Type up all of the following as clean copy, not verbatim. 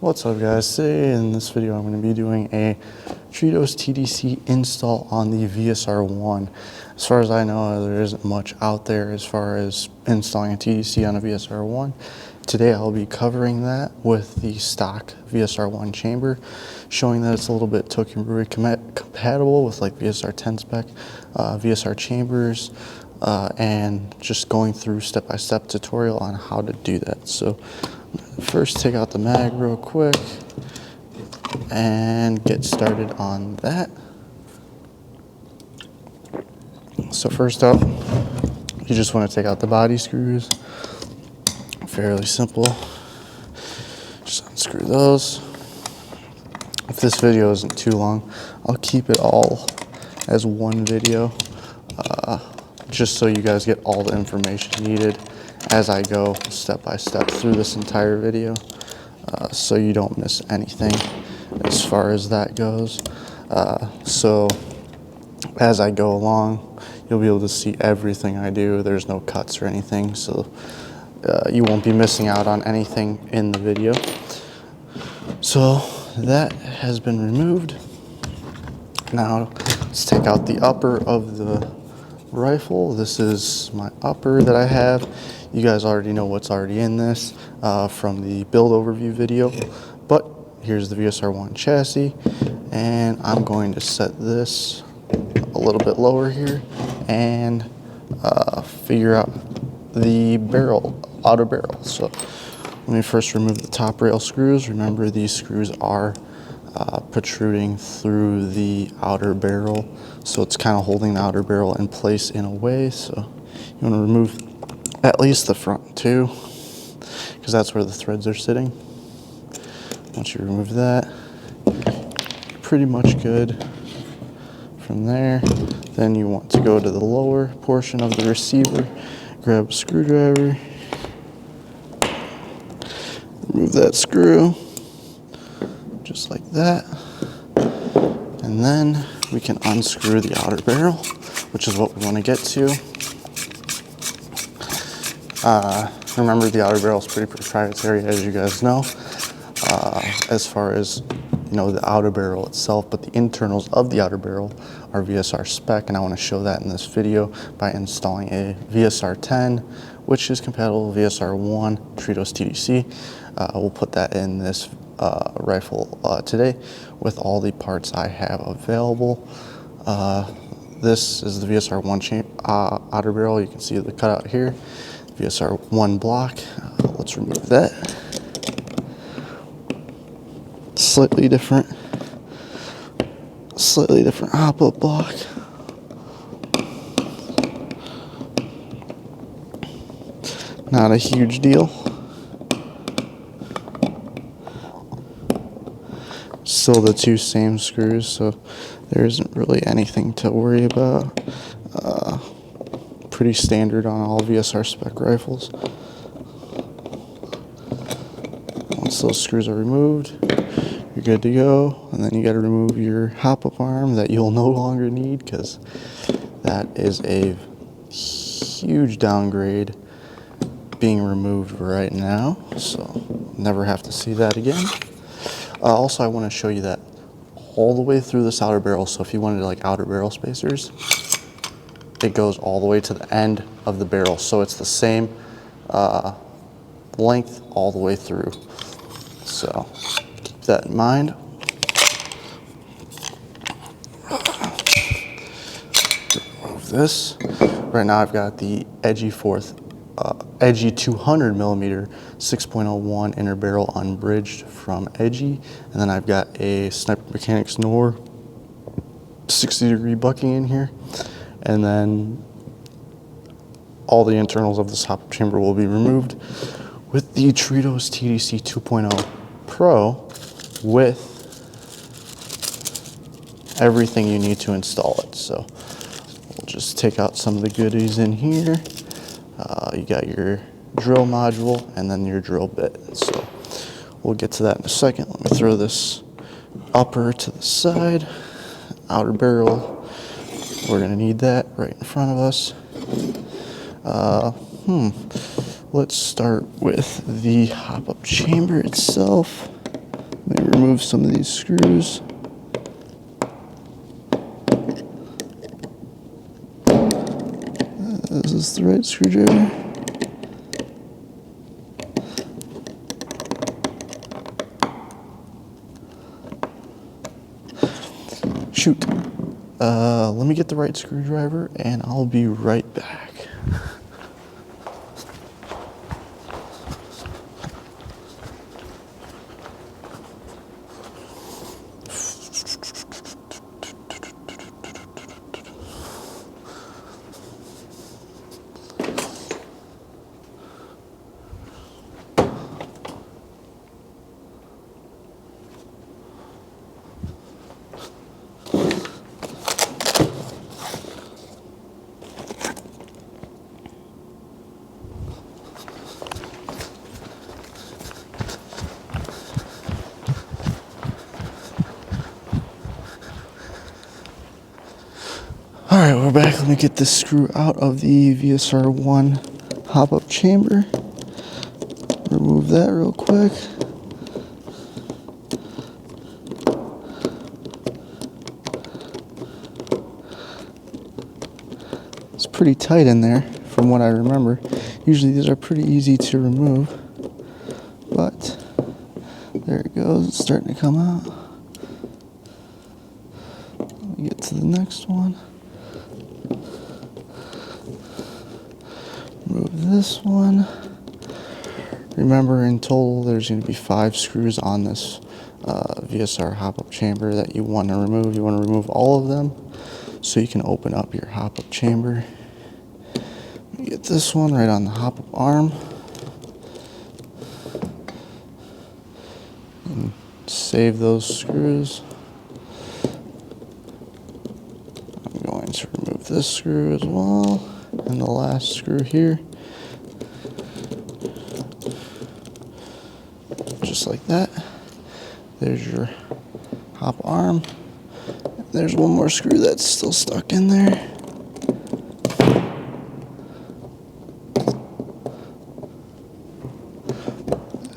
What's up guys, today in this video I'm going to be doing a Tridos TDC install on the VSR One. As far as I know, there isn't much out there as far as installing a TDC on a VSR One. Today I'll be covering that with the stock VSR One chamber, showing that it's a little bit Marui compatible with like VSR 10 spec, VSR chambers, and just going through step-by-step tutorial on how to do that. So first take out the mag real quick and get started on that. So first up, you just want to take out the body screws. Fairly simple. Just unscrew those. If this video isn't too long, I'll keep it all as one video, just so you guys get all the information needed as I go step by step through this entire video, so you don't miss anything as far as that goes. So as I go along, you'll be able to see everything I do. There's no cuts or anything, so you won't be missing out on anything in the video. So that has been removed. Now let's take out the upper of the rifle. This is my upper that I have. You guys already know what's already in this from the build overview video, but here's the VSR One chassis, and I'm going to set this a little bit lower here and figure out the outer barrel. So let me first remove the top rail screws. Remember, these screws are protruding through the outer barrel, so it's kind of holding the outer barrel in place in a way. So you want to remove at least the front too, because that's where the threads are sitting. Once you remove that, pretty much good. From there, then you want to go to the lower portion of the receiver, grab a screwdriver, remove that screw, just like that, and then we can unscrew the outer barrel, which is what we want to get to. Remember, the outer barrel is pretty proprietary, as you guys know, as far as the outer barrel itself, but the internals of the outer barrel are VSR spec, and I want to show that in this video by installing a VSR 10, which is compatible with VSR One Tridos TDC. We'll put that in this rifle today with all the parts I have available. This is the VSR One outer barrel. You can see the cutout here. VSR One block. Let's remove that. Slightly different hop-up block. Not a huge deal. Still the two same screws, so there isn't really anything to worry about. Pretty standard on all VSR spec rifles. Once those screws are removed, you're good to go. And then you got to remove your hop-up arm that you'll no longer need, because that is a huge downgrade being removed right now, so never have to see that again. Also, I want to show you that all the way through this outer barrel, so if you wanted like outer barrel spacers, it goes all the way to the end of the barrel, so it's the same length all the way through. So keep that in mind. Remove this. Right now I've got the edgy 200 millimeter 6.01 inner barrel unbridged from Edgy, and then I've got a Sniper Mechanics Nor 60-degree bucking in here, and then all the internals of this hop-up chamber will be removed with the Tridos TDC 2.0 Pro with everything you need to install it. So we'll just take out some of the goodies in here. You got your drill module and then your drill bit. So we'll get to that in a second. Let me throw this upper to the side. Outer barrel, we're gonna need that right in front of us. Let's start with the hop-up chamber itself. Let me remove some of these screws. Is this the right screwdriver? Shoot. Let me get the right screwdriver and I'll be right back. Alright, we're back. Let me get this screw out of the VSR One hop-up chamber. Remove that real quick. It's pretty tight in there from what I remember. Usually these are pretty easy to remove, but there it goes. It's starting to come out. Let me get to the next one. Remove this one. Remember, in total, there's going to be 5 screws on this VSR hop-up chamber that you want to remove. You want to remove all of them so you can open up your hop-up chamber. Get this one right on the hop-up arm. And save those screws. I'm going to remove this screw as well. And the last screw here. Just like that. There's your hop arm. There's one more screw that's still stuck in there.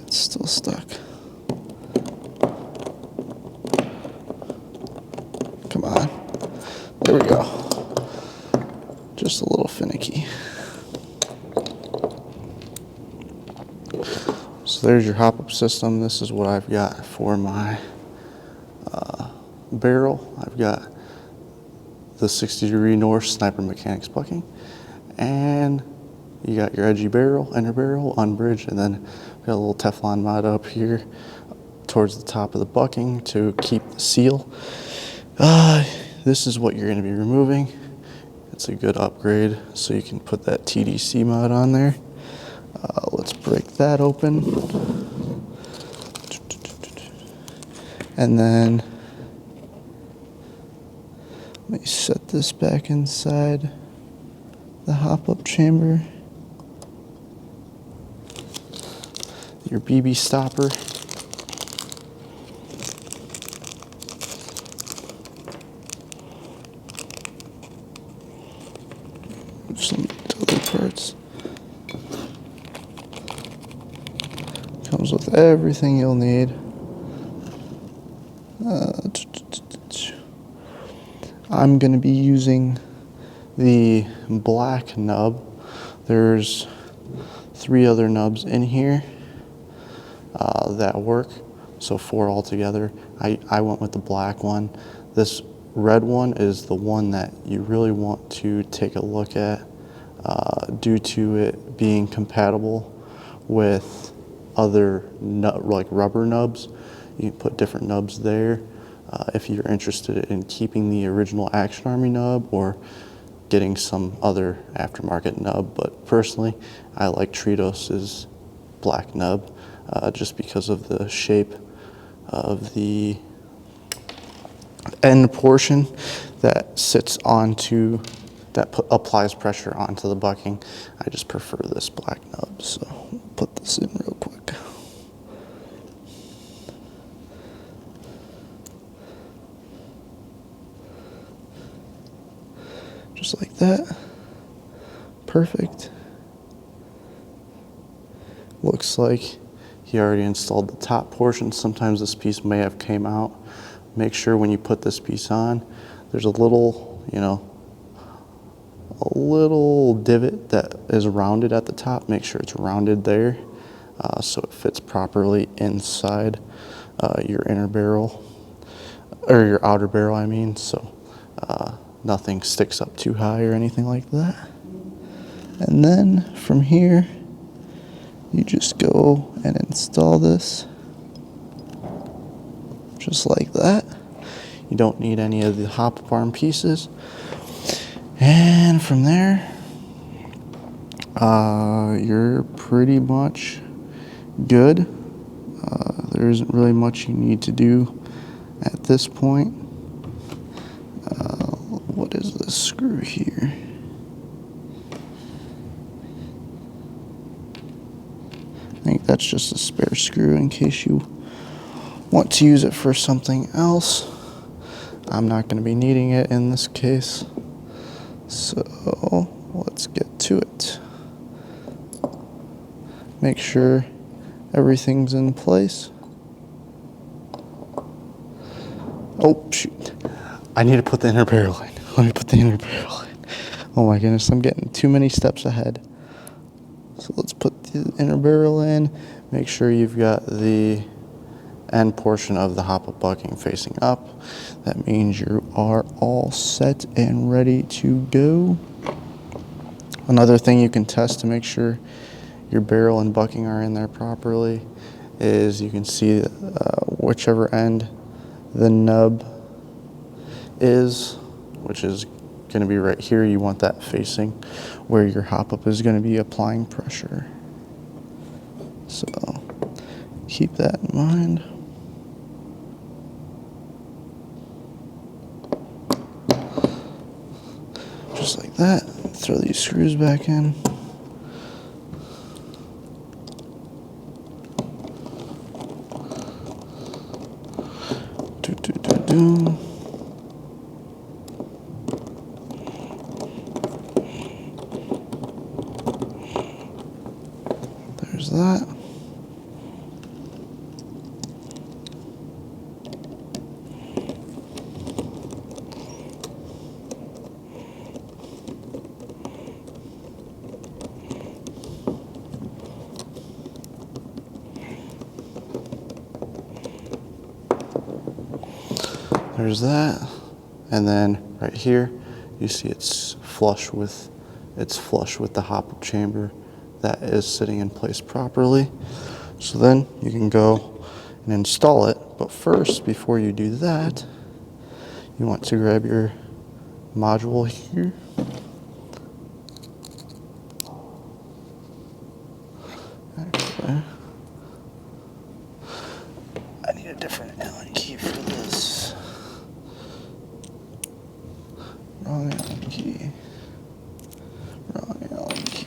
It's still stuck. Come on. There we go. Just a little finicky. So there's your hop-up system. This is what I've got for my barrel. I've got the 60-degree north sniper mechanics bucking, and you got your edgy barrel, inner barrel, unbridged, and then got a little Teflon mod up here towards the top of the bucking to keep the seal. This is what you're going to be removing. It's a good upgrade, so you can put that TDC mod on there. Let's break that open. And then let me set this back inside the hop-up chamber. Your BB stopper. Some other parts. Comes with everything you'll need. I'm going to be using the black nub. There's 3 other nubs in here that work, so 4 altogether. I went with the black one. This red one is the one that you really want to take a look at due to it being compatible with other like rubber nubs. You can put different nubs there if you're interested in keeping the original Action Army nub or getting some other aftermarket nub. But personally, I like Tridos' black nub just because of the shape of the end portion that sits onto, that applies pressure onto the bucking. I just prefer this black nub, so put this in real quick. Just like that. Perfect. Looks like he already installed the top portion. Sometimes this piece may have came out. Make sure when you put this piece on, there's a little, you know, a little divot that is rounded at the top. Make sure it's rounded there so it fits properly inside your inner barrel, or your outer barrel, I mean, so nothing sticks up too high or anything like that. And then from here, you just go and install this just like that. You don't need any of the hop arm pieces. And from there, you're pretty much good. There isn't really much you need to do at this point. What is this screw here? I think that's just a spare screw in case you want to use it for something else. I'm not going to be needing it in this case. So let's get to it. Make sure everything's in place. Oh, shoot. I need to put the inner barrel in. Let me put the inner barrel in. Oh my goodness, I'm getting too many steps ahead. So let's put the inner barrel in. Make sure you've got the end portion of the hop-up bucking facing up. That means you are all set and ready to go. Another thing you can test to make sure your barrel and bucking are in there properly is you can see whichever end the nub is, which is going to be right here. You want that facing where your hop-up is going to be applying pressure. So keep that in mind. Just like that. Throw these screws back in. There's that. There's that, and then right here you see it's flush with the hop-up chamber that is sitting in place properly. So then you can go and install it, but first, before you do that, you want to grab your module here. Okay. I need a different Allen key for this. Wrong Allen key. Wrong Allen key.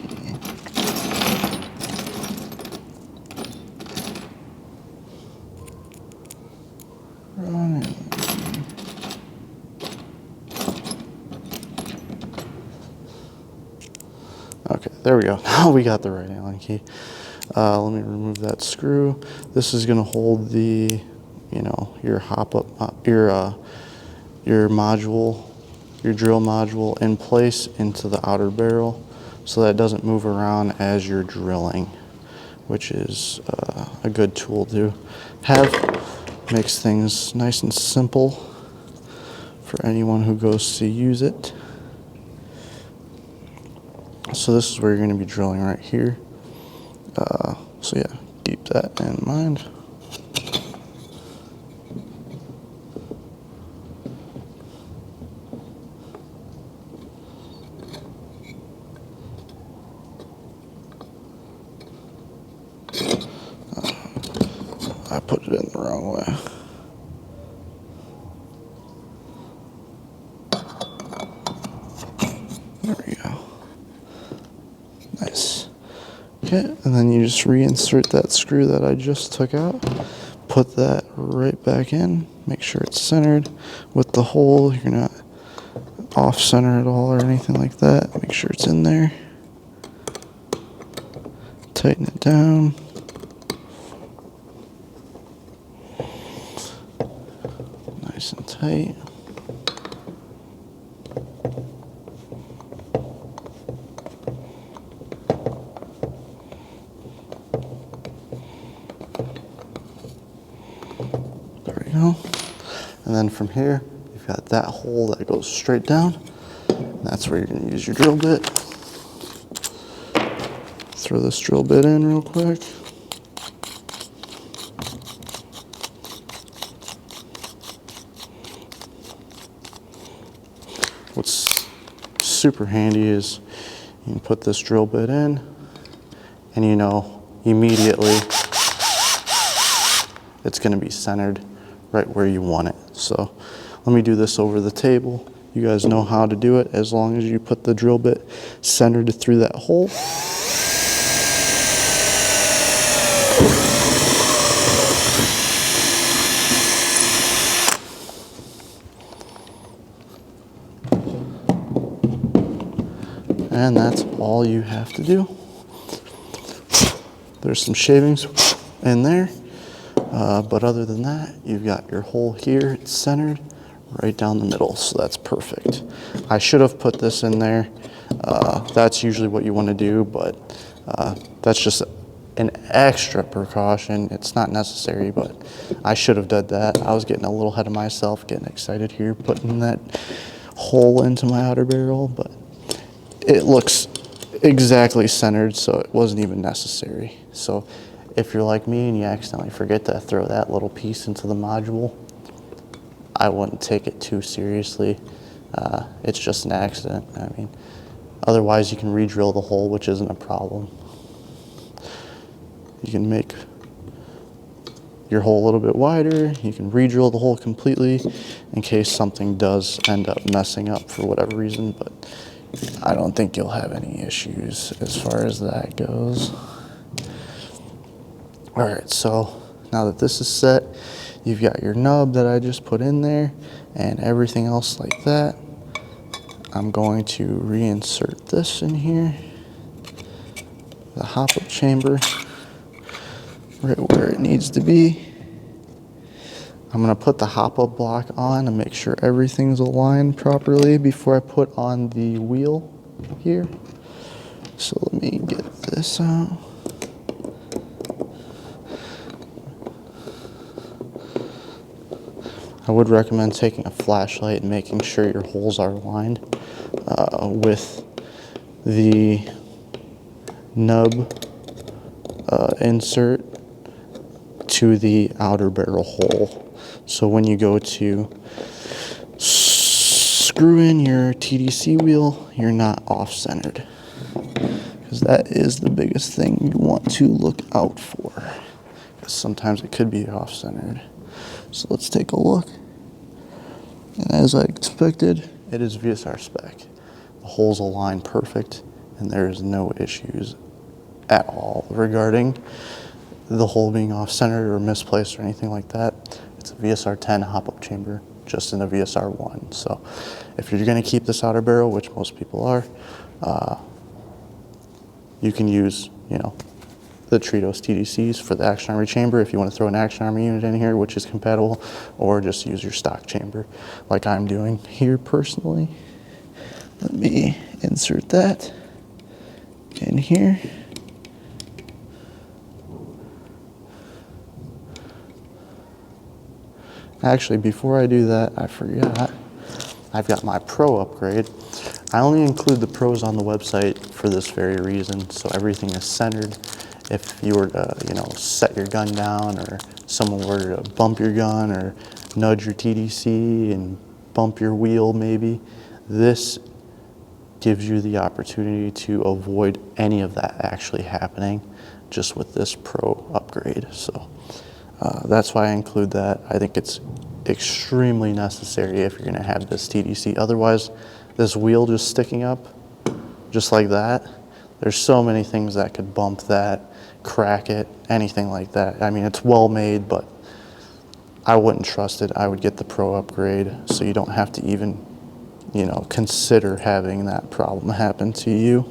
Wrong Allen key. Okay, there we go. Now we got the right Allen key. Let me remove that screw. This is going to hold the, your hop-up, your module, your drill module in place into the outer barrel so that it doesn't move around as you're drilling, which is a good tool to have. Makes things nice and simple for anyone who goes to use it. So this is where you're going to be drilling right here. So yeah, keep that in mind. I put it in the wrong way. There we go. Nice. Okay, and then you just reinsert that screw that I just took out. Put that right back in. Make sure it's centered with the hole. You're not off center at all or anything like that. Make sure it's in there. Tighten it down. Nice and tight. There we go. And then from here, you've got that hole that goes straight down. And that's where you're going to use your drill bit. Throw this drill bit in real quick. What's super handy is you can put this drill bit in and you know immediately it's going to be centered right where you want it. So let me do this over the table. You guys know how to do it as long as you put the drill bit centered through that hole. And that's all you have to do. There's some shavings in there, but other than that, you've got your hole here. It's centered right down the middle, so that's perfect. I should have put this in there. That's usually what you want to do, but that's just an extra precaution. It's not necessary, but I should have done that. I was getting a little ahead of myself, getting excited here, putting that hole into my outer barrel, but it looks exactly centered, so it wasn't even necessary. So if you're like me and you accidentally forget to throw that little piece into the module, I wouldn't take it too seriously. It's just an accident. I mean, otherwise you can re-drill the hole, which isn't a problem. You can make your hole a little bit wider. You can re-drill the hole completely in case something does end up messing up for whatever reason, but I don't think you'll have any issues as far as that goes. All right, so now that this is set, you've got your nub that I just put in there and everything else like that. I'm going to reinsert this in here, the hop-up chamber, right where it needs to be. I'm going to put the hop-up block on and make sure everything's aligned properly before I put on the wheel here. So let me get this out. I would recommend taking a flashlight and making sure your holes are aligned with the nub insert to the outer barrel hole. So when you go to screw in your TDC wheel, you're not off-centered, because that is the biggest thing you want to look out for, because sometimes it could be off-centered. So let's take a look. And as I expected, it is VSR spec. The holes align perfect, and there is no issues at all regarding the hole being off-centered or misplaced or anything like that. It's a VSR 10 hop-up chamber, just in a VSR One. So if you're going to keep this outer barrel, which most people are, you can use, you know, the Tridos TDCs for the Action Army chamber if you want to throw an Action Army unit in here, which is compatible, or just use your stock chamber like I'm doing here personally. Let me insert that in here. Actually, before I do that, I forgot, I've got my Pro upgrade. I only include the Pros on the website for this very reason, so everything is centered. If you were to, you know, set your gun down, or someone were to bump your gun or nudge your TDC and bump your wheel maybe, this gives you the opportunity to avoid any of that actually happening just with this Pro upgrade. So that's why I include that. I think it's extremely necessary if you're going to have this TDC. Otherwise, this wheel just sticking up just like that, there's so many things that could bump that, crack it, anything like that. I mean, it's well made, but I wouldn't trust it. I would get the Pro upgrade so you don't have to even, you know, consider having that problem happen to you.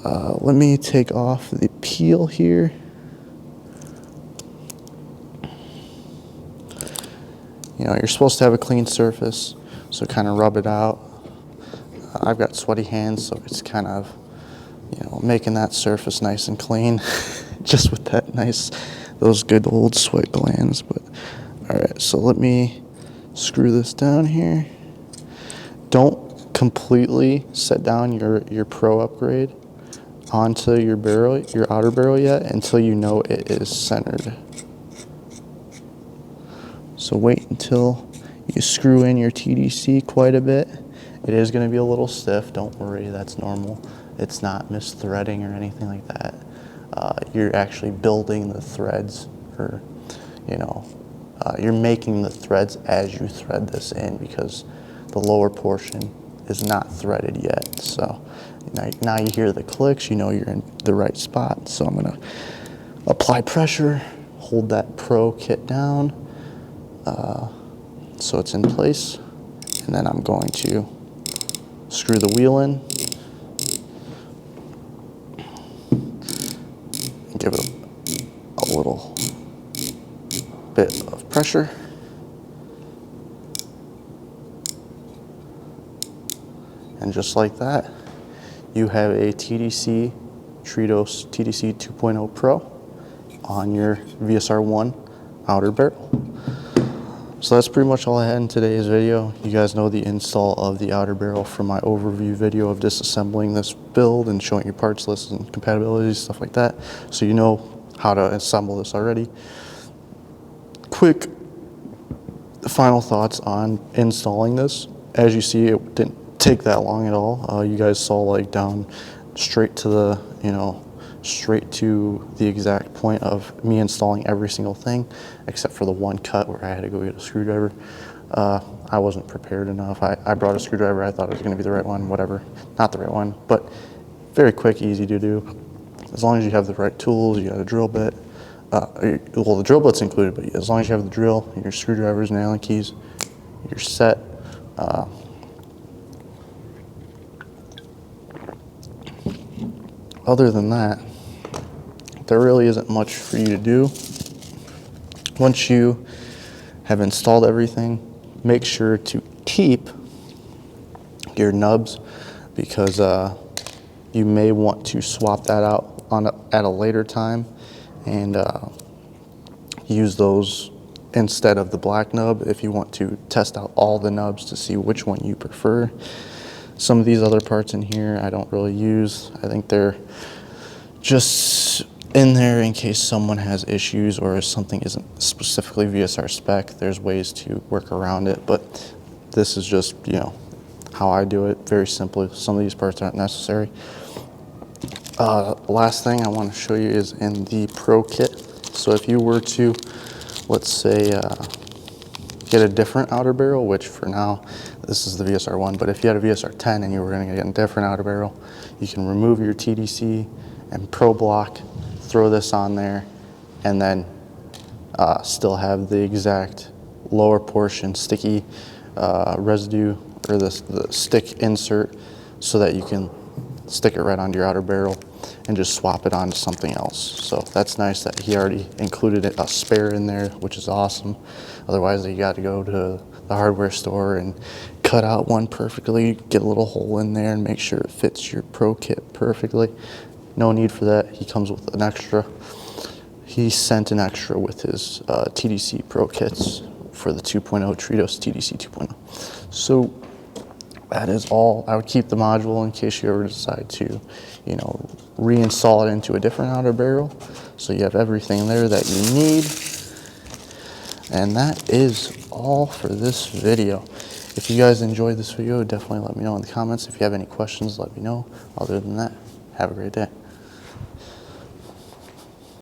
Let me take off the peel here. You know, you're supposed to have a clean surface, so kind of rub it out. I've got sweaty hands, so it's kind of, you know, making that surface nice and clean, just with that nice, those good old sweat glands. But all right, so let me screw this down here. Don't completely set down your Pro upgrade onto your barrel, your outer barrel yet, until you know it is centered. So wait until you screw in your TDC quite a bit. It is going to be a little stiff, don't worry, that's normal. It's not misthreading or anything like that. You're actually building the threads, or, you know, you're making the threads as you thread this in, because the lower portion is not threaded yet. So now you hear the clicks, you know you're in the right spot. So I'm gonna apply pressure, hold that Pro kit down so it's in place, and then I'm going to screw the wheel in and give it a little bit of pressure. And just like that, you have a TDC TRIDOS TDC 2.0 Pro on your VSR One outer barrel. So that's pretty much all I had in today's video. You guys know the install of the outer barrel from my overview video of disassembling this build and showing you parts lists and compatibilities, stuff like that. So you know how to assemble this already. Quick final thoughts on installing this. As you see, it didn't take that long at all. You guys saw like down straight to the, you know, straight to the exact point of me installing every single thing, except for the one cut where I had to go get a screwdriver. I wasn't prepared enough. I brought a screwdriver. I thought it was going to be the right one, whatever. Not the right one, but very quick, easy to do. As long as you have the right tools, you got a drill bit. Well, the drill bit's included, but as long as you have the drill, your screwdrivers and Allen keys, you're set. Other than that, there really isn't much for you to do. Once you have installed everything, make sure to keep your nubs, because you may want to swap that out at a later time and use those instead of the black nub if you want to test out all the nubs to see which one you prefer. Some of these other parts in here I don't really use. I think they're just in there in case someone has issues or if something isn't specifically VSR spec. There's ways to work around it, but this is just, you know, how I do it. Very simple. Some of these parts aren't necessary. Last thing I want to show you is in the Pro kit. So if you were to, let's say, get a different outer barrel, which for now, this is the VSR One, but if you had a VSR 10 and you were going to get a different outer barrel, you can remove your TDC and Pro block, throw this on there, and then still have the exact lower portion sticky residue, or the stick insert, so that you can stick it right onto your outer barrel and just swap it onto something else. So that's nice that he already included a spare in there, which is awesome. Otherwise, you got to go to the hardware store and cut out one perfectly, get a little hole in there and make sure it fits your Pro kit perfectly. No need for that. He comes with an extra. He sent an extra with his TDC Pro kits for the 2.0 TRIDOS TDC 2.0. So that is all. I would keep the module in case you ever decide to, you know, reinstall it into a different outer barrel. So you have everything there that you need. And that is all for this video. If you guys enjoyed this video, definitely let me know in the comments. If you have any questions, let me know. Other than that, have a great day.